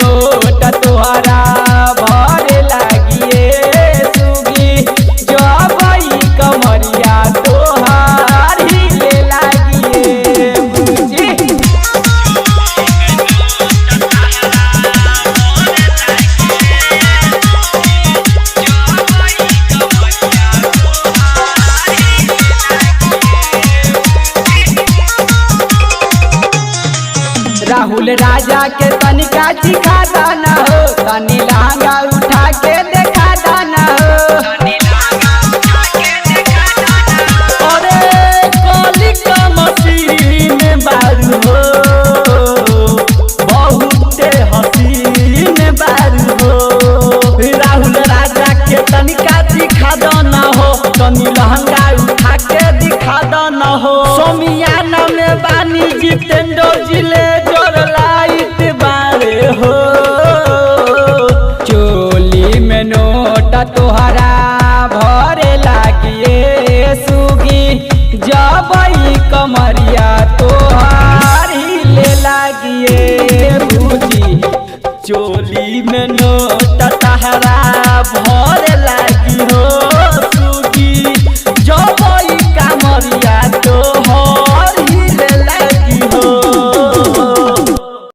लोट तोहरा भरे लागिए सुगी जब ई कमरिया तोहार हिले लागिए बुझी। राहुल राजा के तनिका चिखा दाना हो तनी लहंगा उठा के देखा दाना हो। अरे कलिका मशीन बारू हो बहुते हसीन बारू हो। राहुल राजा के तनिका चिखा दाना हो तनी लहंगा उठा के दिखा दाना हो। सोमियाना में बानी जीते